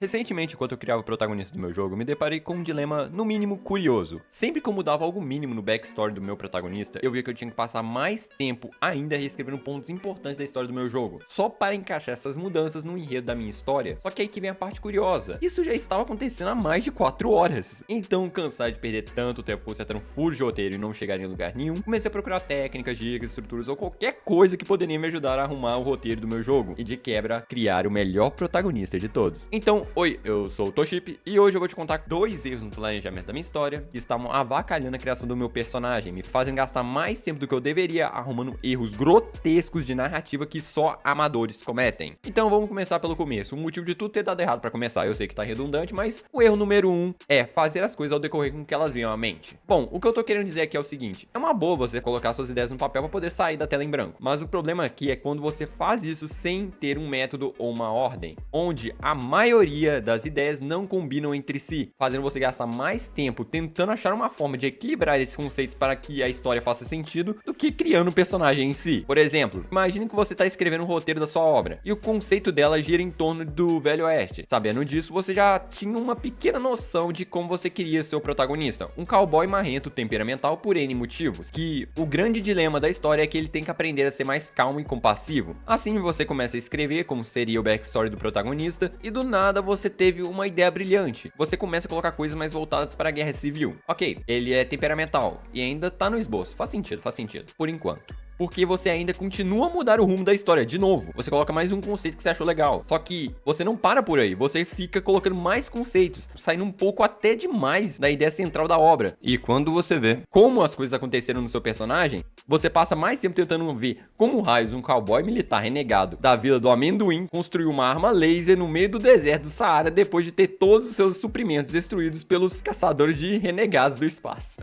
Recentemente, enquanto eu criava o protagonista do meu jogo, me deparei com um dilema, no mínimo, curioso. Sempre que eu mudava algo mínimo no backstory do meu protagonista, eu via que eu tinha que passar mais tempo ainda reescrevendo pontos importantes da história do meu jogo, só para encaixar essas mudanças no enredo da minha história. Só que aí que vem a parte curiosa. Isso já estava acontecendo há mais de 4 horas. Então, cansado de perder tanto tempo consertando furos de roteiro e não chegar em lugar nenhum, comecei a procurar técnicas, dicas, estruturas ou qualquer coisa que poderia me ajudar a arrumar o roteiro do meu jogo e, de quebra, criar o melhor protagonista de todos. Então, oi, eu sou o Toship e hoje eu vou te contar 2 erros no planejamento da minha história que estavam avacalhando a criação do meu personagem, me fazem gastar mais tempo do que eu deveria arrumando erros grotescos de narrativa que só amadores cometem. Então vamos começar pelo começo. O motivo de tudo ter dado errado pra começar, eu sei que tá redundante, mas o erro número 1 é fazer as coisas ao decorrer com que elas venham à mente. Bom, o que eu tô querendo dizer aqui é o seguinte: é uma boa você colocar suas ideias no papel pra poder sair da tela em branco, mas o problema aqui é quando você faz isso sem ter um método ou uma ordem, onde a maioria das ideias não combinam entre si, fazendo você gastar mais tempo tentando achar uma forma de equilibrar esses conceitos para que a história faça sentido do que criando o personagem em si. Por exemplo, imagine que você está escrevendo um roteiro da sua obra e o conceito dela gira em torno do Velho Oeste. Sabendo disso, você já tinha uma pequena noção de como você queria seu protagonista, um cowboy marrento temperamental por N motivos, que o grande dilema da história é que ele tem que aprender a ser mais calmo e compassivo. Assim você começa a escrever como seria o backstory do protagonista e do nada você teve uma ideia brilhante. Você começa a colocar coisas mais voltadas para a guerra civil. Ok, ele é temperamental e ainda tá no esboço. Faz sentido, por enquanto. Porque você ainda continua a mudar o rumo da história, de novo. Você coloca mais um conceito que você achou legal. Só que você não para por aí, você fica colocando mais conceitos, saindo um pouco até demais da ideia central da obra. E quando você vê como as coisas aconteceram no seu personagem, você passa mais tempo tentando ver como raios um cowboy militar renegado da Vila do Amendoim construiu uma arma laser no meio do deserto do Saara depois de ter todos os seus suprimentos destruídos pelos caçadores de renegados do espaço.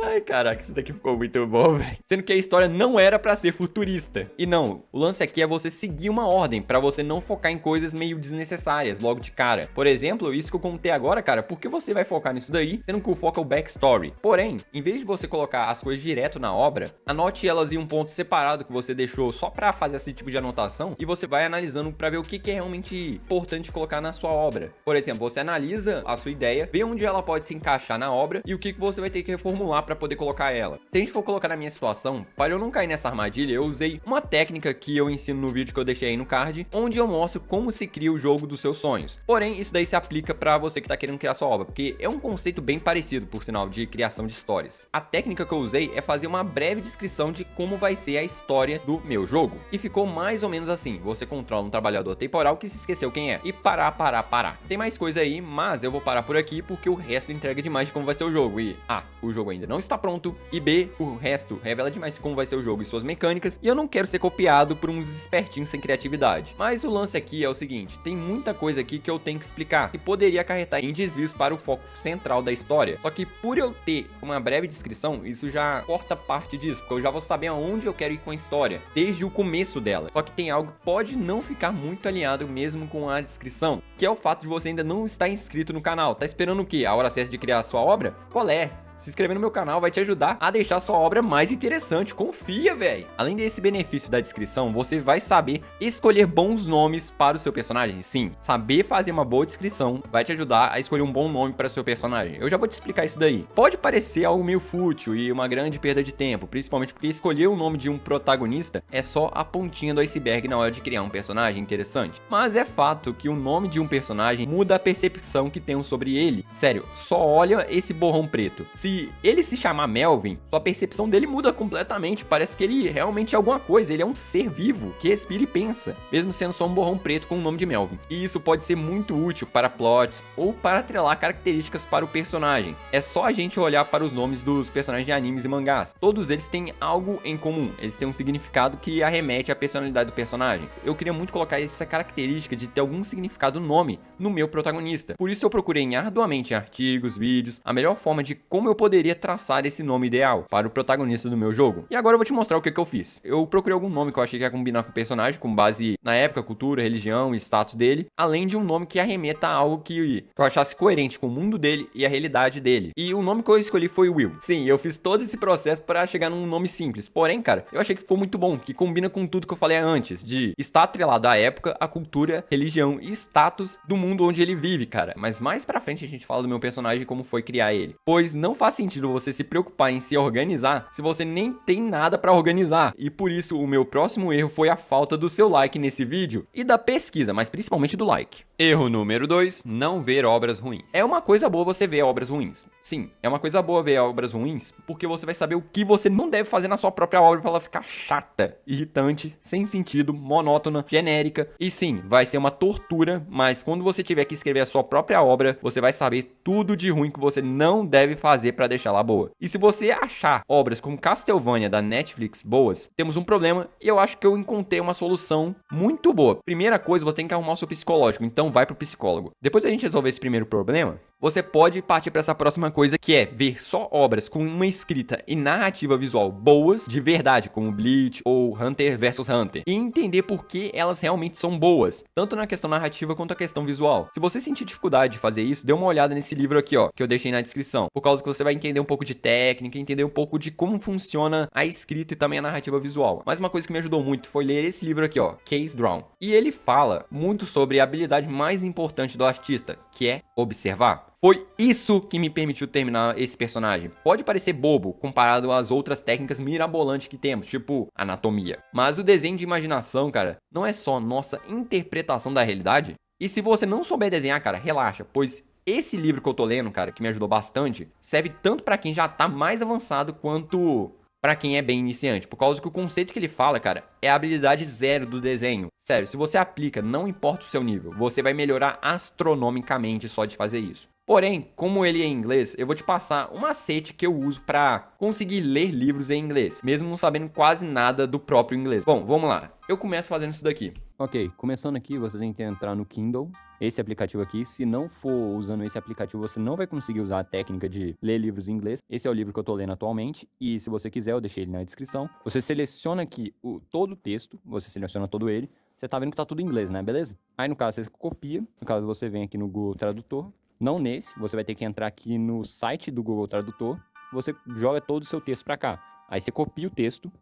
Ai, caraca, isso daqui ficou muito bom, velho. Sendo que a história não era pra ser futurista. E não, o lance aqui é você seguir uma ordem, pra você não focar em coisas meio desnecessárias logo de cara. Por exemplo, isso que eu contei agora, cara, por que você vai focar nisso daí, sendo que o foco é o backstory? Porém, em vez de você colocar as coisas direto na obra, anote elas em um ponto separado que você deixou só pra fazer esse tipo de anotação e você vai analisando pra ver o que é realmente importante colocar na sua obra. Por exemplo, você analisa a sua ideia, vê onde ela pode se encaixar na obra e o que você vai ter que reformular pra poder colocar ela. Se a gente for colocar na minha situação, para eu não cair nessa armadilha, eu usei uma técnica que eu ensino no vídeo que eu deixei aí no card, onde eu mostro como se cria o jogo dos seus sonhos. Porém, isso daí se aplica pra você que tá querendo criar sua obra, porque é um conceito bem parecido, por sinal, de criação de histórias. A técnica que eu usei é fazer uma breve descrição de como vai ser a história do meu jogo. E ficou mais ou menos assim: você controla um trabalhador temporal que se esqueceu quem é. E parar. Tem mais coisa aí, mas eu vou parar por aqui porque o resto entrega demais de como vai ser o jogo. E A, o jogo ainda não está pronto, e B, o resto revela demais como vai ser o jogo e suas mecânicas, e eu não quero ser copiado por uns espertinhos sem criatividade. Mas o lance aqui é o seguinte: tem muita coisa aqui que eu tenho que explicar, que poderia acarretar em desvios para o foco central da história. Só que por eu ter uma breve descrição, isso já corta parte disso, porque eu já vou saber aonde eu quero ir com a história, desde o começo dela. Só que tem algo que pode não ficar muito alinhado mesmo com a descrição, que é o fato de você ainda não estar inscrito no canal. Tá esperando o quê? A hora certa de criar a sua obra? Qual é? Se inscrever no meu canal vai te ajudar a deixar sua obra mais interessante, confia, velho. Além desse benefício da descrição, você vai saber escolher bons nomes para o seu personagem. Sim, saber fazer uma boa descrição vai te ajudar a escolher um bom nome para o seu personagem. Eu já vou te explicar isso daí. Pode parecer algo meio fútil e uma grande perda de tempo, principalmente porque escolher o nome de um protagonista é só a pontinha do iceberg na hora de criar um personagem interessante. Mas é fato que o nome de um personagem muda a percepção que temos sobre ele. Sério, só olha esse borrão preto. Se ele se chamar Melvin, sua percepção dele muda completamente. Parece que ele realmente é alguma coisa. Ele é um ser vivo que respira e pensa, mesmo sendo só um borrão preto com o nome de Melvin. E isso pode ser muito útil para plots ou para atrelar características para o personagem. É só a gente olhar para os nomes dos personagens de animes e mangás. Todos eles têm algo em comum. Eles têm um significado que arremete à personalidade do personagem. Eu queria muito colocar essa característica de ter algum significado nome no meu protagonista. Por isso eu procurei arduamente em artigos, vídeos, a melhor forma de como eu poderia traçar esse nome ideal para o protagonista do meu jogo. E agora eu vou te mostrar o que eu fiz. Eu procurei algum nome que eu achei que ia combinar com o personagem, com base na época, cultura, religião e status dele, além de um nome que arremeta a algo que eu achasse coerente com o mundo dele e a realidade dele. E o nome que eu escolhi foi Will. Sim, eu fiz todo esse processo para chegar num nome simples. Porém, cara, eu achei que ficou muito bom, que combina com tudo que eu falei antes, de estar atrelado à época, à cultura, religião e status do mundo mundo onde ele vive, cara. Mas mais pra frente a gente fala do meu personagem e como foi criar ele. Pois não faz sentido você se preocupar em se organizar se você nem tem nada pra organizar. E por isso o meu próximo erro foi a falta do seu like nesse vídeo e da pesquisa, mas principalmente do like. Erro número 2, não ver obras ruins. É uma coisa boa você ver obras ruins. Sim, é uma coisa boa ver obras ruins, porque você vai saber o que você não deve fazer na sua própria obra pra ela ficar chata, irritante, sem sentido, monótona, genérica. E sim, vai ser uma tortura, mas quando você tiver que escrever a sua própria obra, você vai saber tudo de ruim que você não deve fazer pra deixá-la boa. E se você achar obras como Castlevania da Netflix boas, temos um problema e eu acho que eu encontrei uma solução muito boa. Primeira coisa, você tem que arrumar o seu psicológico, então vai pro psicólogo. Depois da gente resolver esse primeiro problema, você pode partir para essa próxima coisa, que é ver só obras com uma escrita e narrativa visual boas, de verdade, como Bleach ou Hunter vs Hunter, e entender por que elas realmente são boas, tanto na questão narrativa quanto na questão visual. Se você sentir dificuldade de fazer isso, dê uma olhada nesse livro aqui, ó, que eu deixei na descrição, por causa que você vai entender um pouco de técnica, entender um pouco de como funciona a escrita e também a narrativa visual. Mas uma coisa que me ajudou muito foi ler esse livro aqui, ó, Case Drawn. E ele fala muito sobre a habilidade mais importante do artista, que é observar. Foi isso que me permitiu terminar esse personagem. Pode parecer bobo comparado às outras técnicas mirabolantes que temos, tipo anatomia. Mas o desenho de imaginação, cara, não é só nossa interpretação da realidade. E se você não souber desenhar, cara, relaxa, pois esse livro que eu tô lendo, cara, que me ajudou bastante, serve tanto pra quem já tá mais avançado quanto pra quem é bem iniciante, por causa que o conceito que ele fala, cara, é a habilidade zero do desenho. Sério, se você aplica, não importa o seu nível, você vai melhorar astronomicamente só de fazer isso. Porém, como ele é em inglês, eu vou te passar um macete que eu uso pra conseguir ler livros em inglês, mesmo não sabendo quase nada do próprio inglês. Bom, vamos lá. Eu começo fazendo isso daqui. Ok, começando aqui, você tem que entrar no Kindle, esse aplicativo aqui. Se não for usando esse aplicativo, você não vai conseguir usar a técnica de ler livros em inglês. Esse é o livro que eu tô lendo atualmente, e se você quiser, eu deixei ele na descrição. Você seleciona aqui todo o texto, você seleciona todo ele. Você tá vendo que tá tudo em inglês, né? Beleza? Aí, no caso, você copia. No caso, você vem aqui no Google Tradutor. Não nesse, você vai ter que entrar aqui no site do Google Tradutor, você joga todo o seu texto para cá. Aí você copia o texto,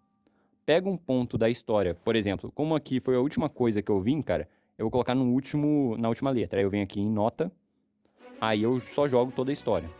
pega um ponto da história, por exemplo, como aqui foi a última coisa que eu vim, cara, eu vou colocar na última letra. Aí eu venho aqui em nota, aí eu só jogo toda a história.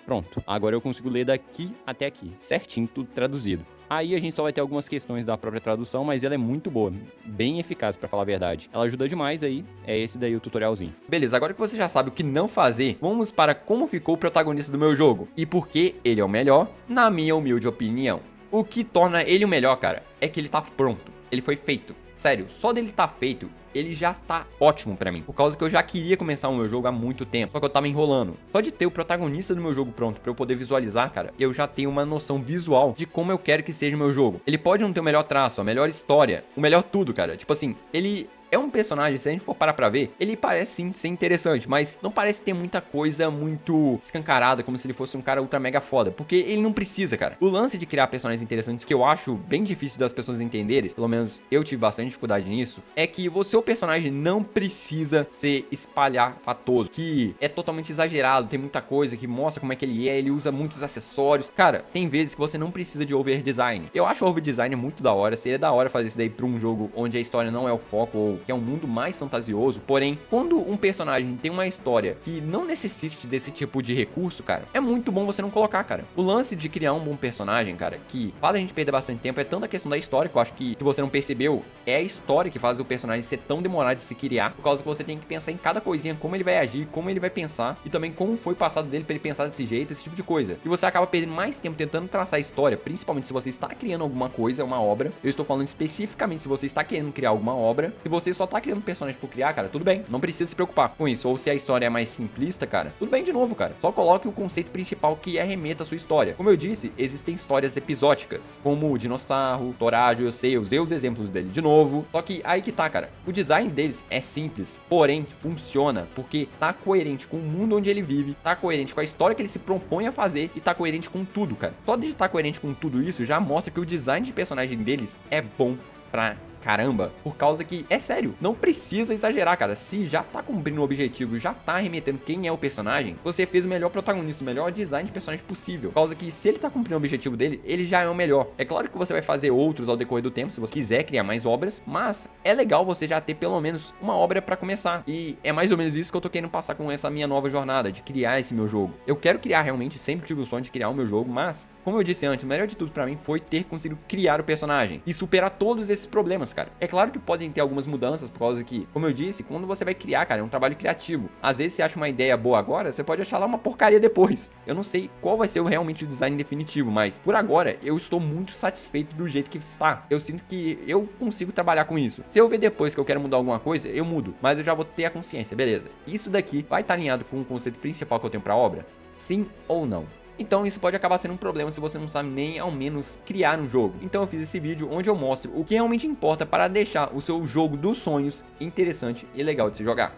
Pronto, agora eu consigo ler daqui até aqui, certinho, tudo traduzido. Aí a gente só vai ter algumas questões da própria tradução, mas ela é muito boa, bem eficaz pra falar a verdade. Ela ajuda demais aí, é esse daí o tutorialzinho. Beleza, agora que você já sabe o que não fazer, vamos para como ficou o protagonista do meu jogo e por que ele é o melhor, na minha humilde opinião. O que torna ele o melhor, cara, é que ele tá pronto, ele foi feito. Sério, só dele tá feito, ele já tá ótimo pra mim. Por causa que eu já queria começar o meu jogo há muito tempo, só que eu tava enrolando. Só de ter o protagonista do meu jogo pronto pra eu poder visualizar, cara, eu já tenho uma noção visual de como eu quero que seja o meu jogo. Ele pode não ter o melhor traço, a melhor história, o melhor tudo, cara. Tipo assim, ele é um personagem, se a gente for parar pra ver, ele parece sim ser interessante, mas não parece ter muita coisa muito escancarada, como se ele fosse um cara ultra mega foda, porque ele não precisa, cara. O lance de criar personagens interessantes, que eu acho bem difícil das pessoas entenderem, pelo menos eu tive bastante dificuldade nisso, é que o seu personagem não precisa ser espalhafatoso, que é totalmente exagerado, tem muita coisa que mostra como é que ele usa muitos acessórios. Cara, tem vezes que você não precisa de over design. Eu acho o over design muito da hora, seria da hora fazer isso daí pra um jogo onde a história não é o foco, ou que é um mundo mais fantasioso. Porém, quando um personagem tem uma história que não necessite desse tipo de recurso, cara, é muito bom você não colocar, cara. O lance de criar um bom personagem, cara, que faz a gente perder bastante tempo, é tanto a questão da história, que eu acho que, se você não percebeu, é a história que faz o personagem ser tão demorado de se criar, por causa que você tem que pensar em cada coisinha, como ele vai agir, como ele vai pensar, e também como foi o passado dele pra ele pensar desse jeito, esse tipo de coisa. E você acaba perdendo mais tempo tentando traçar a história, principalmente se você está criando alguma coisa, uma obra. Eu estou falando especificamente se você está querendo criar alguma obra. Se você só tá criando um personagem por criar, cara, tudo bem, não precisa se preocupar com isso. Ou se a história é mais simplista, cara, tudo bem de novo, cara. Só coloque o conceito principal que arremeta a sua história. Como eu disse, existem histórias episódicas, como o Dinossauro, Torágio, eu usei os exemplos dele de novo. Só que aí que tá, cara, o design deles é simples, porém funciona, porque tá coerente com o mundo onde ele vive, tá coerente com a história que ele se propõe a fazer e tá coerente com tudo, cara. Só de estar coerente com tudo isso já mostra que o design de personagem deles é bom pra caramba, por causa que, é sério, não precisa exagerar, cara. Se já tá cumprindo o objetivo, já tá remetendo quem é o personagem, você fez o melhor protagonista, o melhor design de personagem possível. Por causa que, se ele tá cumprindo o objetivo dele, ele já é o melhor. É claro que você vai fazer outros ao decorrer do tempo, se você quiser criar mais obras, mas é legal você já ter pelo menos uma obra pra começar. E é mais ou menos isso que eu tô querendo passar com essa minha nova jornada, de criar esse meu jogo. Eu quero criar realmente, sempre tive o sonho de criar o meu jogo, mas, como eu disse antes, o melhor de tudo pra mim foi ter conseguido criar o personagem e superar todos esses problemas, cara. É claro que podem ter algumas mudanças, por causa que, como eu disse, quando você vai criar, cara, é um trabalho criativo. Às vezes você acha uma ideia boa agora, você pode achar lá uma porcaria depois. Eu não sei qual vai ser realmente o design definitivo, mas por agora eu estou muito satisfeito do jeito que está. Eu sinto que eu consigo trabalhar com isso. Se eu ver depois que eu quero mudar alguma coisa, eu mudo, mas eu já vou ter a consciência, beleza. Isso daqui vai estar alinhado com o conceito principal que eu tenho pra obra? Sim ou não? Então isso pode acabar sendo um problema se você não sabe nem ao menos criar um jogo. Então eu fiz esse vídeo onde eu mostro o que realmente importa para deixar o seu jogo dos sonhos interessante e legal de se jogar.